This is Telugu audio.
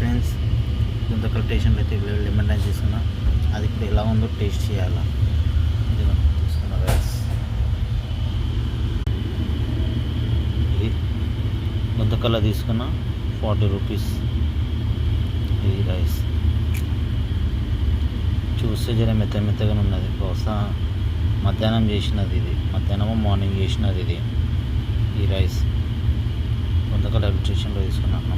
ఫ్రెండ్స్, గుంతకల్ స్టేషన్లో అయితే లెమన్ రైస్ తీసుకున్నా. అది ఇప్పుడు ఎలా ఉందో టేస్ట్ చేయాలా. తీసుకున్నా రైస్. ఇది గుంతకల్లో తీసుకున్న 40 రూపీస్. ఇది రైస్ చూస్తే జర మెత్తగానే ఉన్నది. బహుశా మధ్యాహ్నం చేసినది ఇది, మధ్యాహ్నమో మార్నింగ్ చేసినది ఇది. ఈ రైస్ గుంతకల్ రైల్వే స్టేషన్లో తీసుకున్నాను.